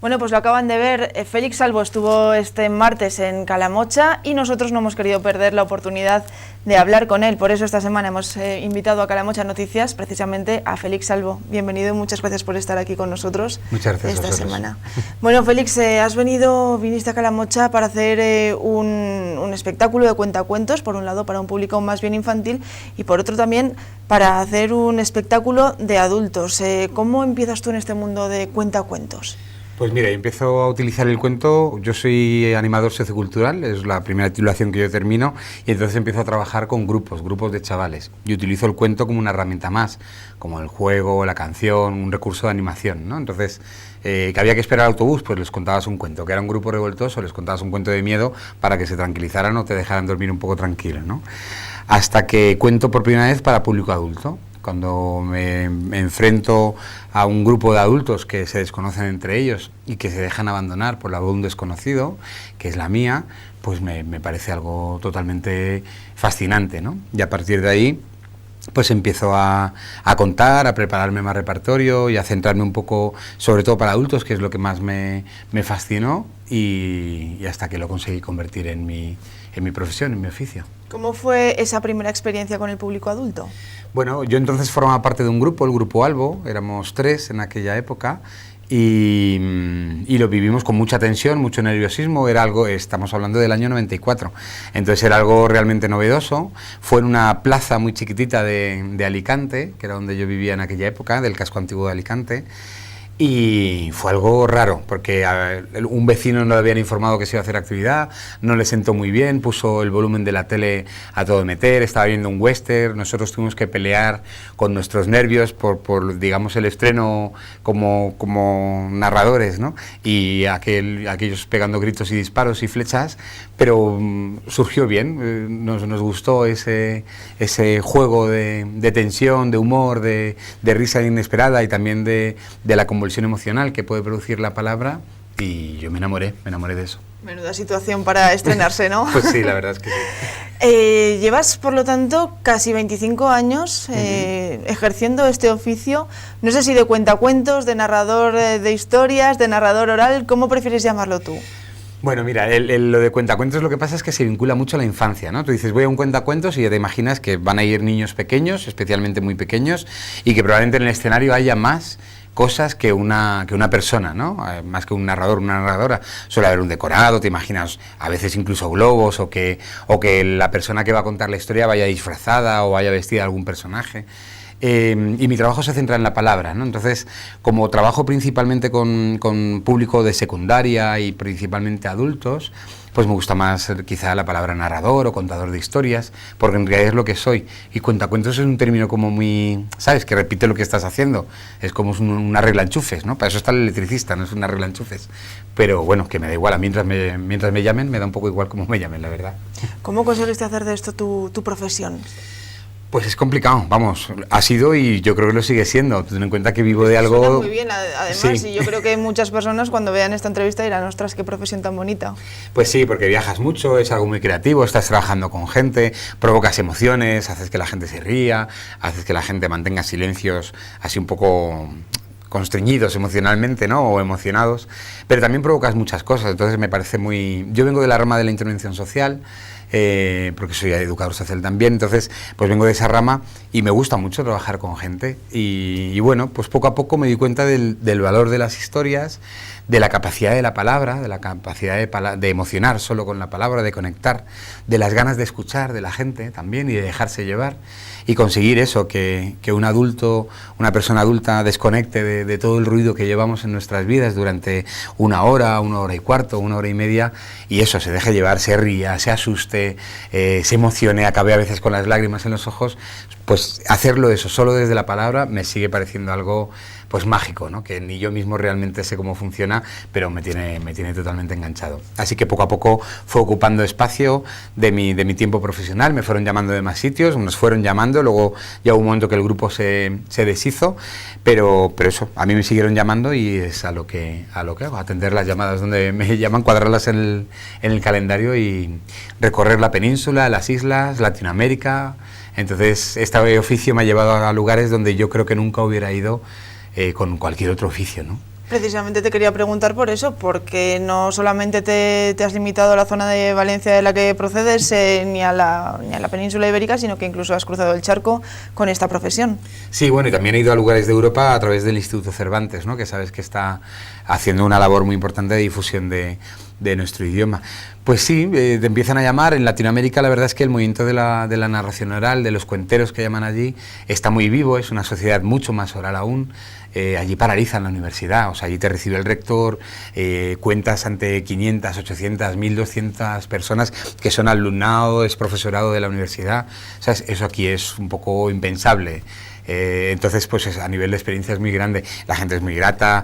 Bueno, pues lo acaban de ver, Félix Salvo estuvo este martes en Calamocha y nosotros no hemos querido perder la oportunidad de hablar con él. Por eso esta semana hemos invitado a Calamocha Noticias precisamente a Félix Salvo. Bienvenido y muchas gracias por estar aquí con nosotros. Muchas gracias esta semana. Bueno, Félix, viniste a Calamocha para hacer un espectáculo de cuentacuentos, por un lado para un público más bien infantil y por otro también para hacer un espectáculo de adultos. ¿Cómo empiezas tú en este mundo de cuentacuentos? Pues mira, empiezo a utilizar el cuento, yo soy animador sociocultural, es la primera titulación que yo termino, y entonces empiezo a trabajar con grupos de chavales, y utilizo el cuento como una herramienta más, como el juego, la canción, un recurso de animación, ¿no? Entonces, que había que esperar al autobús, pues les contabas un cuento, que era un grupo revoltoso, les contabas un cuento de miedo para que se tranquilizaran o te dejaran dormir un poco tranquilo, ¿no? Hasta que cuento por primera vez para público adulto. Cuando me enfrento a un grupo de adultos que se desconocen entre ellos y que se dejan abandonar por la voz de un desconocido, que es la mía, pues me parece algo totalmente fascinante, ¿no? Y a partir de ahí, pues empiezo a contar, a prepararme más repertorio y a centrarme un poco, sobre todo para adultos, que es lo que más me fascinó, y hasta que lo conseguí convertir en mi profesión, en mi oficio. ¿Cómo fue esa primera experiencia con el público adulto? Bueno, yo entonces formaba parte de un grupo, el Grupo Albo, éramos 3 en aquella época, y lo vivimos con mucha tensión, mucho nerviosismo. Era algo, estamos hablando del año 94, entonces era algo realmente novedoso. Fue en una plaza muy chiquitita de Alicante, que era donde yo vivía en aquella época, del casco antiguo de Alicante. Y fue algo raro, porque un vecino no le habían informado que se iba a hacer actividad, no le sentó muy bien, puso el volumen de la tele a todo meter, estaba viendo un western, nosotros tuvimos que pelear con nuestros nervios por digamos, el estreno como narradores, ¿no? Y aquellos pegando gritos y disparos y flechas, pero surgió bien, nos gustó ese juego de tensión, de humor, de risa inesperada y también de la convulsión emocional que puede producir la palabra, y yo me enamoré de eso. Menuda situación para estrenarse, ¿no? Pues sí, la verdad es que sí. Llevas, por lo tanto, casi 25 años ejerciendo este oficio, no sé si de cuentacuentos, de narrador de historias, de narrador oral, ¿cómo prefieres llamarlo tú? Bueno, mira, lo de cuentacuentos lo que pasa es que se vincula mucho a la infancia, ¿no? Tú dices, voy a un cuentacuentos y ya te imaginas que van a ir niños pequeños, especialmente muy pequeños, y que probablemente en el escenario haya más cosas que una persona, ¿no? Más que un narrador, una narradora. Suele haber un decorado, te imaginas a veces incluso globos, o que la persona que va a contar la historia vaya disfrazada o vaya vestida de algún personaje. Y mi trabajo se centra en la palabra, ¿no? Entonces, como trabajo principalmente con público de secundaria y principalmente adultos, pues me gusta más quizá la palabra narrador o contador de historias, porque en realidad es lo que soy. Y cuentacuentos es un término como muy, ¿sabes?, que repite lo que estás haciendo. Es como un arreglanchufes, ¿no? Para eso está el electricista, no es un arreglanchufes. Pero bueno, que me da igual, a mí mientras me llamen, me da un poco igual cómo me llamen, la verdad. ¿Cómo conseguiste hacer de esto tu profesión? Pues es complicado, vamos, ha sido y yo creo que lo sigue siendo. Ten en cuenta que vivo de algo... Suena muy bien, además, sí. Y yo creo que muchas personas cuando vean esta entrevista dirán, ostras, qué profesión tan bonita. Pues sí, porque viajas mucho, es algo muy creativo, estás trabajando con gente, provocas emociones, haces que la gente se ría, haces que la gente mantenga silencios así un poco constreñidos emocionalmente, ¿no? O emocionados, pero también provocas muchas cosas, entonces me parece muy... Yo vengo de la rama de la intervención social, porque soy educador social también, entonces pues vengo de esa rama y me gusta mucho trabajar con gente y bueno, pues poco a poco me di cuenta del valor de las historias, de la capacidad de la palabra, de la capacidad de emocionar solo con la palabra, de conectar, de las ganas de escuchar de la gente también y de dejarse llevar y conseguir eso, que un adulto, una persona adulta desconecte de todo el ruido que llevamos en nuestras vidas durante una hora y cuarto, una hora y media, y eso, se deje llevar, se ría, se asuste, se emocione, acabe a veces con las lágrimas en los ojos. Pues hacerlo eso, solo desde la palabra, me sigue pareciendo algo pues mágico, ¿no? Que ni yo mismo realmente sé cómo funciona, pero me tiene totalmente enganchado. Así que poco a poco fue ocupando espacio de mi tiempo profesional, me fueron llamando de más sitios, nos fueron llamando, luego ya hubo un momento que el grupo se deshizo, pero eso, a mí me siguieron llamando y es a lo que hago, atender las llamadas donde me llaman, cuadrarlas en el calendario y recorrer la península, las islas, Latinoamérica. Entonces este oficio me ha llevado a lugares donde yo creo que nunca hubiera ido con cualquier otro oficio, ¿no? Precisamente te quería preguntar por eso, porque no solamente te has limitado a la zona de Valencia de la que procedes, ni a la península ibérica, sino que incluso has cruzado el charco con esta profesión. Sí, bueno, y también he ido a lugares de Europa a través del Instituto Cervantes, ¿no? Que sabes que está haciendo una labor muy importante de difusión de nuestro idioma. Pues sí, te empiezan a llamar. En Latinoamérica la verdad es que el movimiento de la narración oral, de los cuenteros que llaman allí, está muy vivo, es una sociedad mucho más oral aún. Allí paralizan la universidad, o sea, allí te recibe el rector, cuentas ante 500, 800, 1200 personas que son alumnado, es profesorado de la universidad, ¿sabes? Eso aquí es un poco impensable. Entonces, pues a nivel de experiencia es muy grande, la gente es muy grata,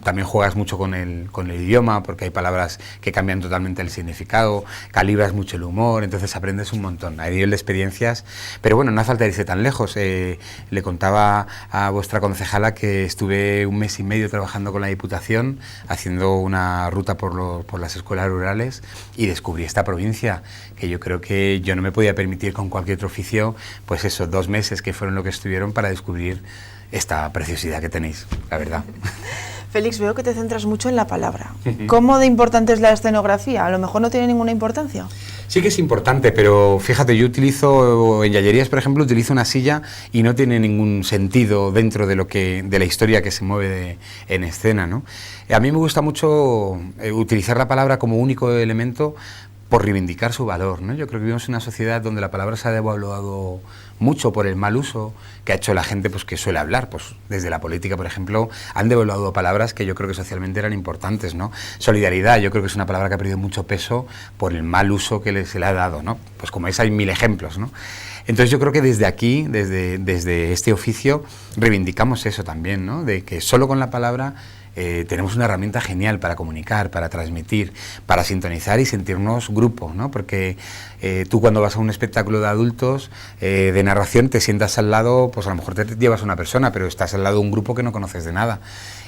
también juegas mucho con el idioma, porque hay palabras que cambian totalmente el significado, calibras mucho el humor, entonces aprendes un montón a nivel de experiencias, pero bueno, no hace falta irse tan lejos. Le contaba a vuestra concejala que estuve 1 mes y medio trabajando con la Diputación, haciendo una ruta por las escuelas rurales, y descubrí esta provincia, que yo creo que yo no me podía permitir con cualquier otro oficio, pues eso, 2 meses que fueron lo que estuvieron para descubrir esta preciosidad que tenéis, la verdad. Félix, veo que te centras mucho en la palabra. ¿Cómo de importante es la escenografía? A lo mejor no tiene ninguna importancia. Sí que es importante, pero fíjate, yo utilizo, en Yallerías, por ejemplo, utilizo una silla y no tiene ningún sentido dentro de la historia que se mueve en escena, ¿no? A mí me gusta mucho utilizar la palabra como único elemento por reivindicar su valor, ¿no? Yo creo que vivimos en una sociedad donde la palabra se ha devaluado mucho por el mal uso que ha hecho la gente, pues, que suele hablar, pues desde la política, por ejemplo, han devaluado palabras que yo creo que socialmente eran importantes, ¿no? Solidaridad, yo creo que es una palabra que ha perdido mucho peso por el mal uso que se le ha dado, ¿no? Pues como es, hay 1000 ejemplos, ¿no? Entonces yo creo que desde aquí, desde este oficio, reivindicamos eso también, ¿no? De que solo con la palabra tenemos una herramienta genial para comunicar, para transmitir, para sintonizar y sentirnos grupo, ¿no? Porque tú cuando vas a un espectáculo de adultos, de narración, te sientas al lado, pues a lo mejor te llevas a una persona, pero estás al lado de un grupo que no conoces de nada.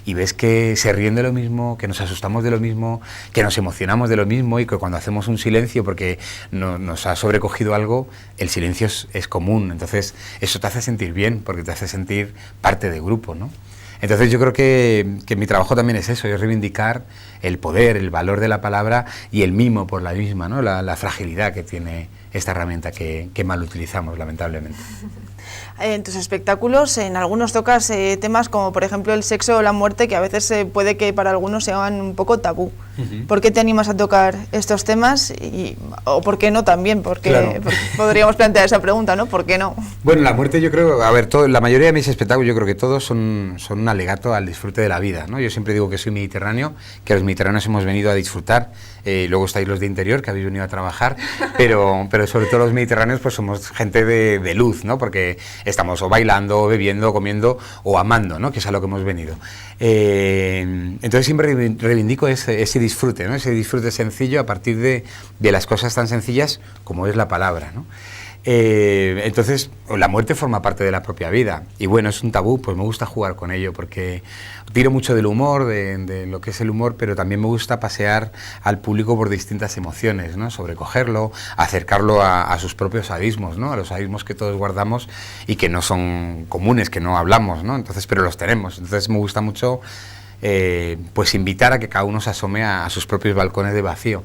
Y ves que se ríen de lo mismo, que nos asustamos de lo mismo, que nos emocionamos de lo mismo, y que cuando hacemos un silencio porque nos ha sobrecogido algo, el silencio es común. Entonces eso te hace sentir bien, porque te hace sentir parte del grupo, ¿no? Entonces yo creo que mi trabajo también es eso, es reivindicar el poder, el valor de la palabra y el mimo por la misma, ¿no? La fragilidad que tiene esta herramienta que mal utilizamos, lamentablemente. En tus espectáculos, en algunos tocas temas como, por ejemplo, el sexo o la muerte, que a veces puede que para algunos sean un poco tabú. ¿Por qué te animas a tocar estos temas? ¿O por qué no también? Porque podríamos plantear esa pregunta, ¿no? ¿Por qué no? Bueno, la muerte yo creo, a ver, la mayoría de mis espectáculos yo creo que todos son un alegato al disfrute de la vida, ¿no? Yo siempre digo que soy mediterráneo, que los mediterráneos hemos venido a disfrutar, luego estáis los de interior, que habéis venido a trabajar, pero sobre todo los mediterráneos pues somos gente de luz, ¿no? Porque estamos o bailando, o bebiendo, o comiendo, o amando, ¿no? Que es a lo que hemos venido. Entonces siempre reivindico ese disfrute, ¿no? Ese disfrute sencillo a partir de las cosas tan sencillas como es la palabra, ¿no? Entonces la muerte forma parte de la propia vida y bueno, es un tabú, pues me gusta jugar con ello porque tiro mucho del humor, de lo que es el humor, pero también me gusta pasear al público por distintas emociones, ¿no? Sobrecogerlo, acercarlo a sus propios abismos, ¿no? A los abismos que todos guardamos y que no son comunes, que no hablamos, ¿no? Entonces, pero los tenemos. Entonces me gusta mucho pues invitar a que cada uno se asome a sus propios balcones de vacío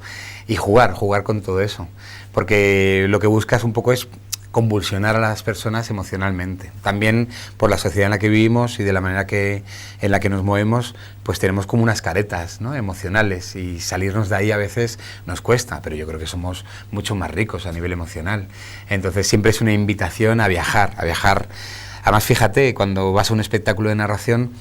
y jugar con todo eso, porque lo que buscas un poco es convulsionar a las personas emocionalmente. También por la sociedad en la que vivimos y de la manera en la que nos movemos, pues tenemos como unas caretas, ¿no? Emocionales, y salirnos de ahí a veces nos cuesta, pero yo creo que somos mucho más ricos a nivel emocional. Entonces siempre es una invitación a viajar. Además, fíjate, cuando vas a un espectáculo de narración,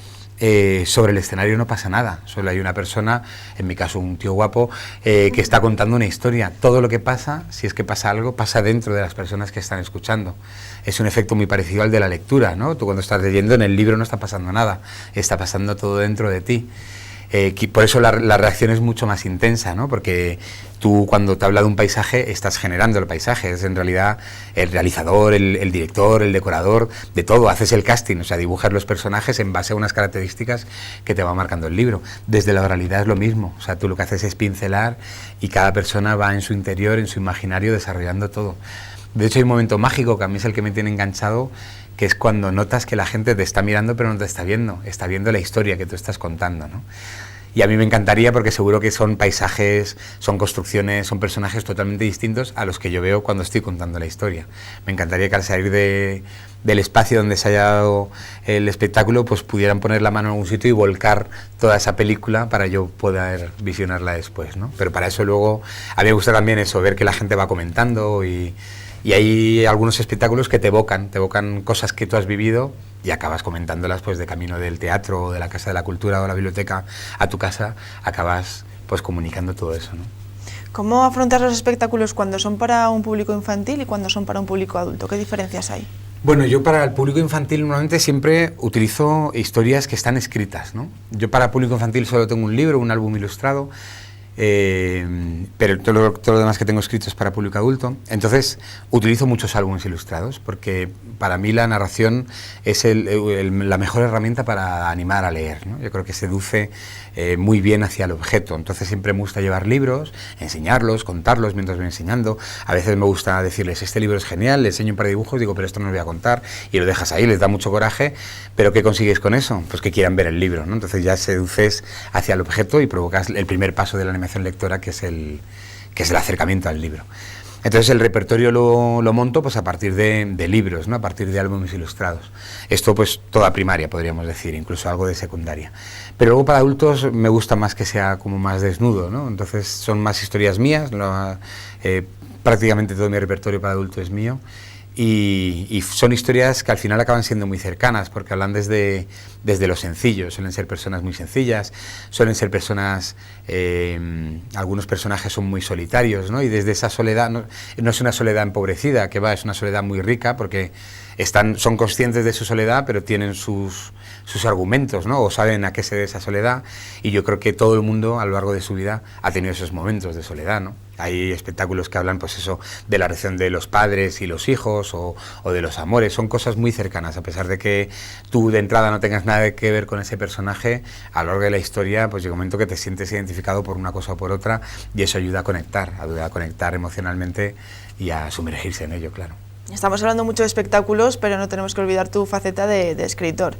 sobre el escenario no pasa nada, solo hay una persona, en mi caso un tío guapo, que está contando una historia. Todo lo que pasa, si es que pasa algo, pasa dentro de las personas que están escuchando. Es un efecto muy parecido al de la lectura, ¿no? Tú cuando estás leyendo en el libro no está pasando nada, está pasando todo dentro de ti. Por eso la reacción es mucho más intensa, ¿no? Porque tú cuando te habla de un paisaje estás generando el paisaje, es en realidad el realizador, el director, el decorador, de todo, haces el casting, o sea, dibujas los personajes en base a unas características que te va marcando el libro. Desde la oralidad es lo mismo, o sea, tú lo que haces es pincelar y cada persona va en su interior, en su imaginario, desarrollando todo. De hecho hay un momento mágico que a mí es el que me tiene enganchado, que es cuando notas que la gente te está mirando pero no te está viendo la historia que tú estás contando, ¿no? Y a mí me encantaría porque seguro que son paisajes, son construcciones, son personajes totalmente distintos a los que yo veo cuando estoy contando la historia. Me encantaría que al salir del espacio donde se haya dado el espectáculo, pues pudieran poner la mano en algún sitio y volcar toda esa película para yo poder visionarla después, ¿no? Pero para eso luego, a mí me gusta también eso, ver que la gente va comentando y hay algunos espectáculos que te evocan cosas que tú has vivido y acabas comentándolas pues de camino del teatro o de la Casa de la Cultura o la biblioteca a tu casa, acabas pues comunicando todo eso, ¿no? ¿Cómo afrontas los espectáculos cuando son para un público infantil y cuando son para un público adulto? ¿Qué diferencias hay? Bueno, yo para el público infantil normalmente siempre utilizo historias que están escritas, ¿no? Yo para el público infantil solo tengo un libro, un álbum ilustrado, pero todo lo demás que tengo escrito es para público adulto. Entonces utilizo muchos álbumes ilustrados porque para mí la narración es la mejor herramienta para animar a leer, ¿no? Yo creo que seduce muy bien hacia el objeto. Entonces siempre me gusta llevar libros, enseñarlos, contarlos mientras voy enseñando. A veces me gusta decirles, este libro es genial, les enseño un par de dibujos, digo, pero esto no lo voy a contar, y lo dejas ahí, les da mucho coraje, pero ¿qué consigues con eso? Pues que quieran ver el libro, ¿no? Entonces ya seduces hacia el objeto y provocas el primer paso de la animación lectora, que es el acercamiento al libro. Entonces el repertorio lo monto pues a partir de libros, ¿no? A partir de álbumes ilustrados. Esto pues toda primaria podríamos decir, incluso algo de secundaria. Pero luego para adultos me gusta más que sea como más desnudo, ¿no? Entonces son más historias mías, prácticamente todo mi repertorio para adultos es mío. Y son historias que al final acaban siendo muy cercanas porque hablan desde lo sencillo, suelen ser personas muy sencillas, suelen ser personas, algunos personajes son muy solitarios, ¿no? Y desde esa soledad, no es una soledad empobrecida, que va, es una soledad muy rica porque son conscientes de su soledad, pero tienen sus argumentos, ¿no? O saben a qué se debe esa soledad, y yo creo que todo el mundo a lo largo de su vida ha tenido esos momentos de soledad, ¿no? Hay espectáculos que hablan, pues eso, de la relación de los padres y los hijos, o de los amores, son cosas muy cercanas, a pesar de que tú de entrada no tengas nada que ver con ese personaje, a lo largo de la historia, pues llega un momento que te sientes identificado por una cosa o por otra, y eso ayuda a conectar emocionalmente y a sumergirse en ello, claro. Estamos hablando mucho de espectáculos, pero no tenemos que olvidar tu faceta de escritor.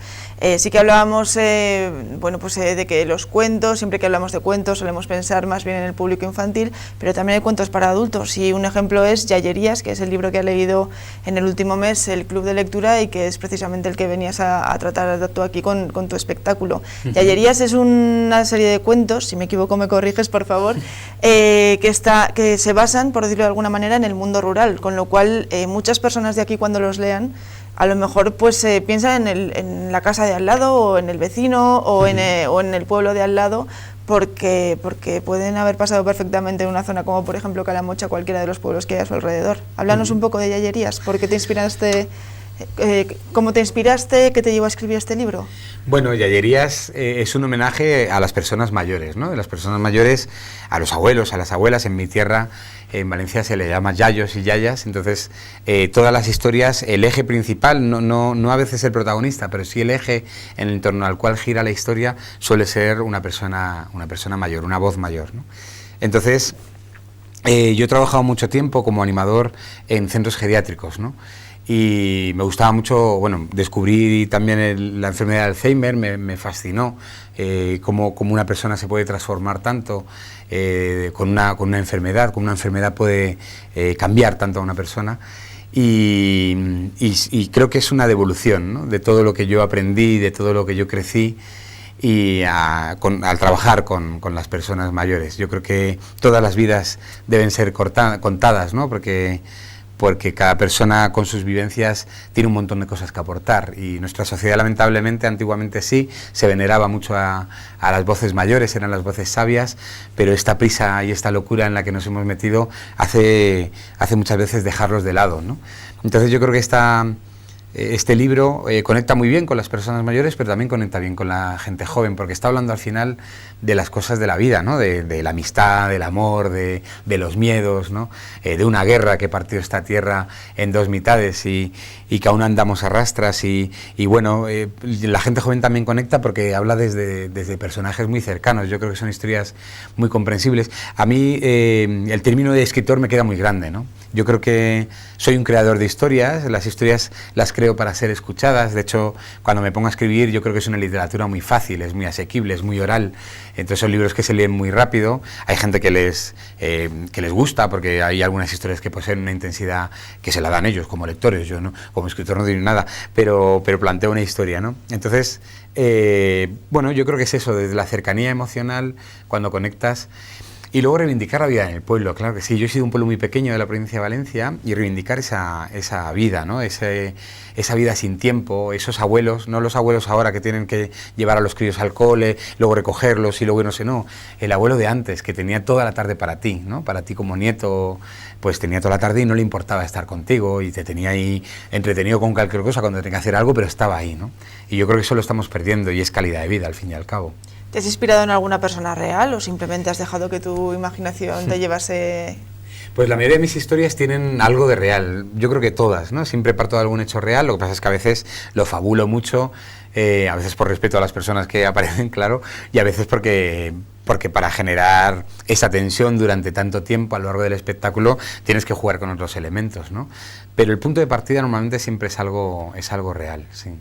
Sí que hablábamos de que los cuentos, siempre que hablamos de cuentos solemos pensar más bien en el público infantil, pero también hay cuentos para adultos, y un ejemplo es Yayerías, que es el libro que he leído en el último mes, el Club de Lectura, y que es precisamente el que venías a tratar tú aquí con tu espectáculo. Yayerías es una serie de cuentos, si me equivoco me corriges por favor, que se basan, por decirlo de alguna manera, en el mundo rural, con lo cual muchas personas de aquí cuando los lean a lo mejor pues piensan en la casa de al lado o en el vecino o en el pueblo de al lado porque pueden haber pasado perfectamente en una zona como por ejemplo Calamocha, cualquiera de los pueblos que hay a su alrededor. Háblanos un poco de Yayerías, ¿por qué te inspiraste? ¿Cómo te inspiraste? ¿Qué te llevó a escribir este libro? Bueno, Yayerías es un homenaje a las personas mayores, ¿no? De las personas mayores, a los abuelos, a las abuelas. En mi tierra, en Valencia, se le llama yayos y yayas. Entonces, todas las historias, el eje principal, no a veces el protagonista, pero sí el eje en torno al cual gira la historia, suele ser una persona mayor, una voz mayor, ¿no? Entonces, yo he trabajado mucho tiempo como animador en centros geriátricos, ¿no? Y me gustaba mucho, bueno, descubrí también la enfermedad de Alzheimer, me fascinó cómo una persona se puede transformar tanto con una enfermedad, cómo una enfermedad puede cambiar tanto a una persona. Y creo que es una devolución, ¿no? De todo lo que yo aprendí, de todo lo que yo crecí y al trabajar con las personas mayores. Yo creo que todas las vidas deben ser contadas, ¿no? Porque cada persona con sus vivencias tiene un montón de cosas que aportar, y nuestra sociedad lamentablemente, antiguamente sí, se veneraba mucho a las voces mayores, eran las voces sabias, pero esta prisa y esta locura en la que nos hemos metido hace muchas veces dejarlos de lado, ¿no? Entonces yo creo que este libro conecta muy bien con las personas mayores, pero también conecta bien con la gente joven, porque está hablando al final de las cosas de la vida, ¿no? De la amistad, del amor, de los miedos, ¿no? De una guerra que partió esta tierra en dos mitades y que aún andamos a rastras y bueno, la gente joven también conecta porque habla desde personajes muy cercanos. Yo creo que son historias muy comprensibles. A mí el término de escritor me queda muy grande, ¿no? Yo creo que soy un creador de historias, las historias las creo creo para ser escuchadas. De hecho, cuando me pongo a escribir, yo creo que es una literatura muy fácil, es muy asequible, es muy oral. Entonces son libros que se leen muy rápido. Hay gente que les gusta, porque hay algunas historias que poseen una intensidad que se la dan ellos como lectores. Yo no, como escritor no digo nada, pero planteo una historia, ¿no? Entonces, bueno, yo creo que es eso, desde la cercanía emocional, cuando conectas. Y luego reivindicar la vida en el pueblo, claro que sí. Yo he sido un pueblo muy pequeño de la provincia de Valencia y reivindicar esa vida, ¿no? Esa vida sin tiempo, esos abuelos, no los abuelos ahora que tienen que llevar a los críos al cole, luego recogerlos y luego no sé, no. El abuelo de antes, que tenía toda la tarde para ti, ¿no? Para ti como nieto, pues tenía toda la tarde y no le importaba estar contigo y te tenía ahí entretenido con cualquier cosa cuando tenía que hacer algo, pero estaba ahí, ¿no? Y yo creo que eso lo estamos perdiendo y es calidad de vida, al fin y al cabo. ¿Te has inspirado en alguna persona real o simplemente has dejado que tu imaginación te llevase...? Pues la mayoría de mis historias tienen algo de real, yo creo que todas, ¿no? Siempre parto de algún hecho real, lo que pasa es que a veces lo fabulo mucho, a veces por respeto a las personas que aparecen, claro, y a veces porque para generar esa tensión durante tanto tiempo a lo largo del espectáculo tienes que jugar con otros elementos, ¿no? Pero el punto de partida normalmente siempre es algo real, sí.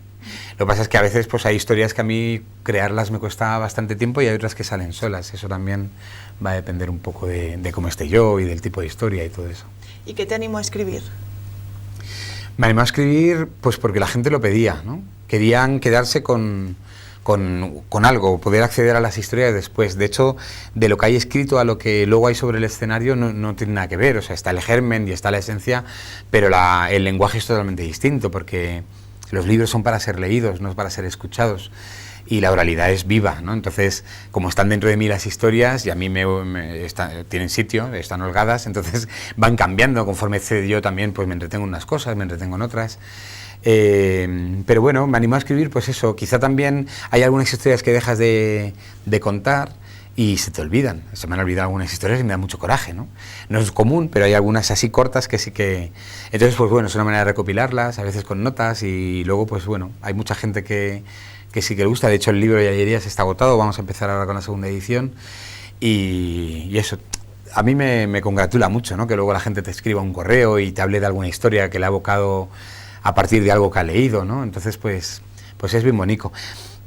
Lo que pasa es que a veces pues hay historias que a mí crearlas me cuesta bastante tiempo y hay otras que salen solas. Eso también va a depender un poco de cómo esté yo y del tipo de historia y todo eso. ¿Y qué te animó a escribir? Me animó a escribir pues porque la gente lo pedía, ¿no? Querían quedarse con algo, poder acceder a las historias después. De hecho, de lo que hay escrito a lo que luego hay sobre el escenario no tiene nada que ver. O sea, está el germen y está la esencia, pero el lenguaje es totalmente distinto porque los libros son para ser leídos, no para ser escuchados. Y la oralidad es viva, ¿no? Entonces, como están dentro de mí las historias y a mí tienen sitio, están holgadas, entonces van cambiando conforme yo también pues me entretengo en unas cosas, me entretengo en otras. Pero bueno, me animó a escribir, pues eso, quizá también hay algunas historias que dejas de contar y se te olvidan. Se me han olvidado algunas historias y me da mucho coraje, ¿no? No es común, pero hay algunas así cortas que sí que... Entonces, pues bueno, es una manera de recopilarlas, a veces con notas y luego, pues bueno, hay mucha gente que sí que le gusta. De hecho, el libro de Yallerías está agotado, vamos a empezar ahora con la segunda edición y eso... A mí me congratula mucho, ¿no? Que luego la gente te escriba un correo y te hable de alguna historia que le ha evocado a partir de algo que ha leído, ¿no? Entonces, pues es bien bonito.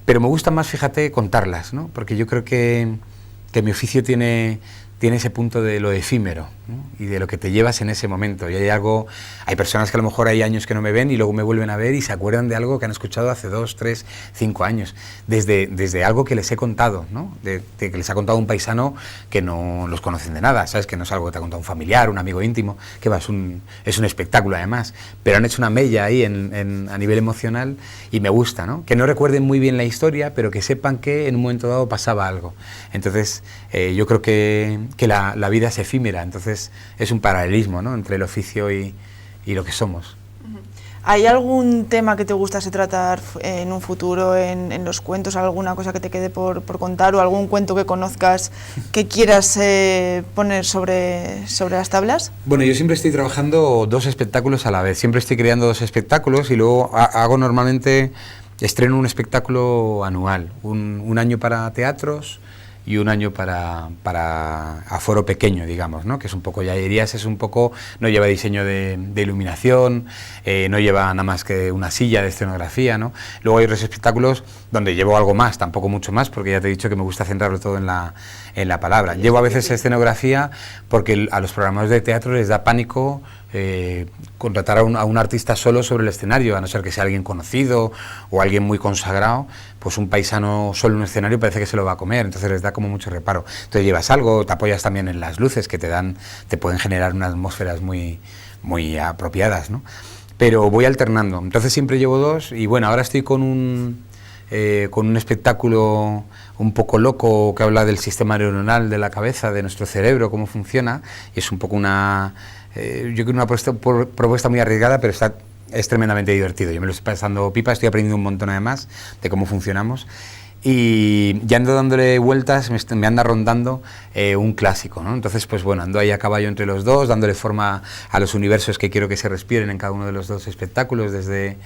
Pero me gusta más, fíjate, contarlas, ¿no? Porque yo creo que mi oficio tiene ese punto de lo efímero, ¿no? Y de lo que te llevas en ese momento. Y hay personas que a lo mejor hay años que no me ven y luego me vuelven a ver y se acuerdan de algo que han escuchado hace 2, 3, 5 años, desde algo que les he contado, ¿no? De que les ha contado un paisano que no los conocen de nada, ¿sabes? Que no es algo que te ha contado un familiar, un amigo íntimo, que es un espectáculo además, pero han hecho una mella ahí a nivel emocional y me gusta, ¿no? Que no recuerden muy bien la historia, pero que sepan que en un momento dado pasaba algo. Entonces, yo creo que la vida es efímera, entonces es un paralelismo, ¿no? Entre el oficio y lo que somos. ¿Hay algún tema que te gustase tratar en un futuro en los cuentos? ¿Alguna cosa que te quede por contar o algún cuento que conozcas que quieras poner sobre las tablas? Bueno, yo siempre estoy trabajando 2 espectáculos a la vez, siempre estoy creando 2 espectáculos y luego hago normalmente, estreno un espectáculo anual, un año para teatros y un año para aforo pequeño, digamos, ¿no? Que es un poco, Yallerías es un poco, no lleva diseño de iluminación, no lleva nada más que una silla de escenografía, ¿no? Luego hay otros espectáculos donde llevo algo más, tampoco mucho más, porque ya te he dicho que me gusta centrarlo todo en la palabra. Llevo a veces escenografía porque a los programadores de teatro les da pánico contratar a un artista solo sobre el escenario, a no ser que sea alguien conocido o alguien muy consagrado, pues un paisano solo en un escenario parece que se lo va a comer, entonces les da como mucho reparo. Entonces llevas algo, te apoyas también en las luces que te pueden generar unas atmósferas muy, muy apropiadas, ¿no? Pero voy alternando, entonces siempre llevo 2 y bueno, ahora estoy con un espectáculo un poco loco que habla del sistema neuronal de la cabeza, de nuestro cerebro, cómo funciona, y es un poco yo creo una propuesta muy arriesgada, pero es tremendamente divertido. Yo me lo estoy pasando pipa, estoy aprendiendo un montón además de cómo funcionamos y ya ando dándole vueltas, me anda rondando un clásico, ¿no? Entonces, pues bueno, ando ahí a caballo entre los 2, dándole forma a los universos que quiero que se respiren en cada uno de los 2 espectáculos desde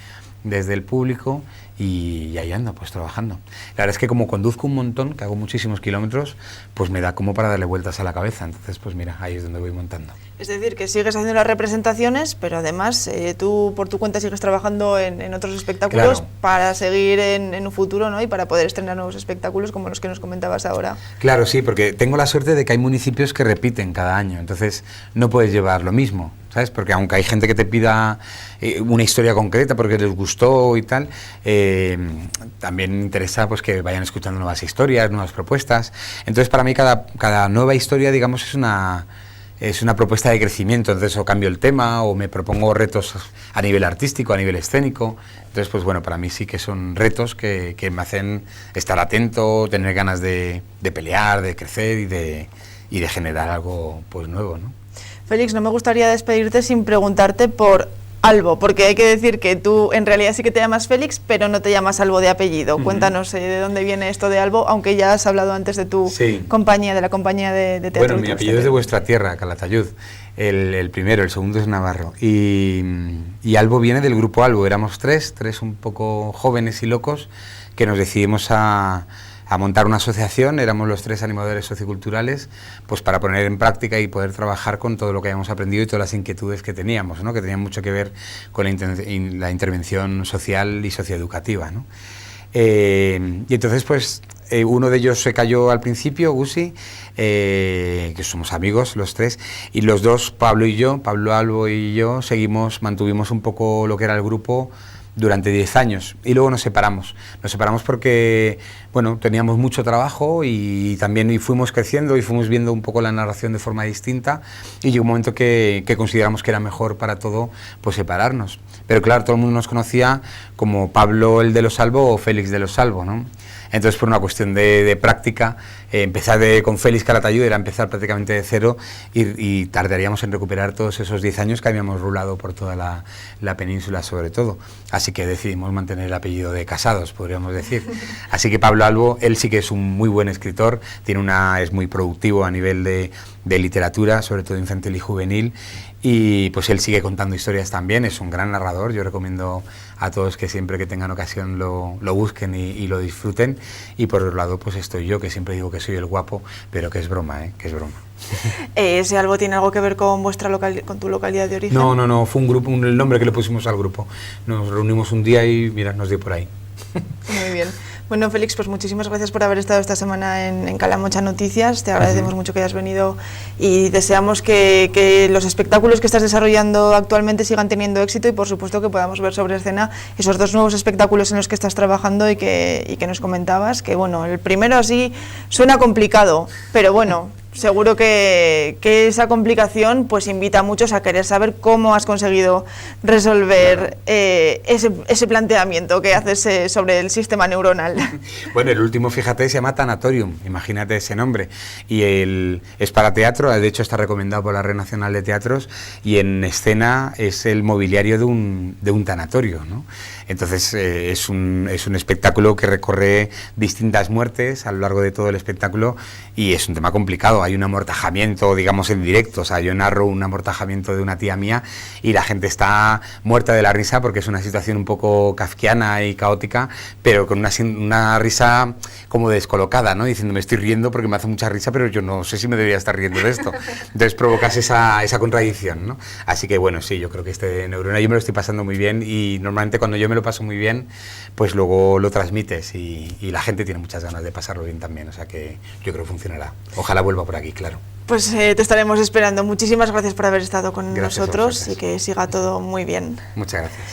el público y ahí ando, pues trabajando. La verdad es que como conduzco un montón, que hago muchísimos kilómetros, pues me da como para darle vueltas a la cabeza, entonces pues mira, ahí es donde voy montando. Es decir, que sigues haciendo las representaciones, pero además tú por tu cuenta sigues trabajando en otros espectáculos, claro, para seguir en un futuro, ¿no? Y para poder estrenar nuevos espectáculos como los que nos comentabas ahora. Claro, sí, porque tengo la suerte de que hay municipios que repiten cada año, entonces no puedes llevar lo mismo, ¿sabes? Porque aunque hay gente que te pida una historia concreta porque les gustó y tal, también me interesa pues que vayan escuchando nuevas historias, nuevas propuestas. Entonces para mí cada nueva historia, digamos, es una propuesta de crecimiento, entonces o cambio el tema o me propongo retos a nivel artístico, a nivel escénico. Entonces pues bueno, para mí sí que son retos que me hacen estar atento, tener ganas de pelear, de crecer y de generar algo pues nuevo, ¿no? Félix, no me gustaría despedirte sin preguntarte por Albo, porque hay que decir que tú en realidad sí que te llamas Félix, pero no te llamas Albo de apellido. Cuéntanos de dónde viene esto de Albo, aunque ya has hablado antes de tu compañía, de la compañía de teatro. Bueno, mi apellido es de vuestra tierra, Calatayud. El primero, el segundo es Navarro. Y Albo viene del grupo Albo. Éramos tres un poco jóvenes y locos que nos decidimos a montar una asociación. Éramos los 3 animadores socioculturales, pues para poner en práctica y poder trabajar con todo lo que habíamos aprendido y todas las inquietudes que teníamos, ¿no? Que tenían mucho que ver con la intervención social y socioeducativa, ¿no? Y entonces pues uno de ellos se cayó al principio, Gusi, que somos amigos los 3, y los dos, Pablo Albo y yo, mantuvimos un poco lo que era el grupo durante 10 años y luego nos separamos porque bueno, teníamos mucho trabajo y también fuimos creciendo y fuimos viendo un poco la narración de forma distinta y llegó un momento que consideramos que era mejor para todo pues separarnos, pero claro, todo el mundo nos conocía como Pablo el de los Albo o Félix de los Albo, ¿no? Entonces por una cuestión de práctica, empezar con Félix Calatayud era empezar prácticamente de cero y tardaríamos en recuperar todos esos 10 años que habíamos rulado por toda la península sobre todo. Así que decidimos mantener el apellido de casados, podríamos decir. Así que Pablo Albo, él sí que es un muy buen escritor, es muy productivo a nivel de literatura, sobre todo infantil y juvenil, y pues él sigue contando historias también, es un gran narrador. Yo recomiendo a todos que siempre que tengan ocasión lo busquen y lo disfruten. Y por otro lado pues estoy yo, que siempre digo que soy el guapo, pero que es broma, que es broma. ¿Ese Albo tiene algo que ver con con tu localidad de origen? No, fue un grupo, el nombre que le pusimos al grupo. Nos reunimos un día y mira, nos dio por ahí. Muy bien. Bueno, Félix, pues muchísimas gracias por haber estado esta semana en Calamocha Noticias. Te agradecemos mucho que hayas venido y deseamos que los espectáculos que estás desarrollando actualmente sigan teniendo éxito y por supuesto que podamos ver sobre escena esos 2 nuevos espectáculos en los que estás trabajando y que nos comentabas. Que bueno, el primero así suena complicado, pero bueno, seguro que esa complicación pues invita a muchos a querer saber cómo has conseguido resolver ese planteamiento que haces sobre el sistema neuronal. Bueno, el último, fíjate, se llama Tanatorium, imagínate ese nombre, y es para teatro, de hecho está recomendado por la Red Nacional de Teatros, y en escena es el mobiliario de un tanatorio, ¿no? Entonces es un espectáculo que recorre distintas muertes a lo largo de todo el espectáculo y es un tema complicado. Hay un amortajamiento, digamos, en directo. O sea, yo narro un amortajamiento de una tía mía y la gente está muerta de la risa porque es una situación un poco kafkiana y caótica, pero con una risa como descolocada, ¿no? Diciendo, me estoy riendo porque me hace mucha risa, pero yo no sé si me debería estar riendo de esto. Entonces provocas esa contradicción, ¿no? Así que bueno, sí, yo creo que este Neurona yo me lo estoy pasando muy bien y normalmente cuando yo me lo paso muy bien, pues luego lo transmites y la gente tiene muchas ganas de pasarlo bien también, o sea que yo creo que funcionará. Ojalá vuelva por aquí, claro. Pues te estaremos esperando. Muchísimas gracias por haber estado con nosotros y que siga todo muy bien. Muchas gracias.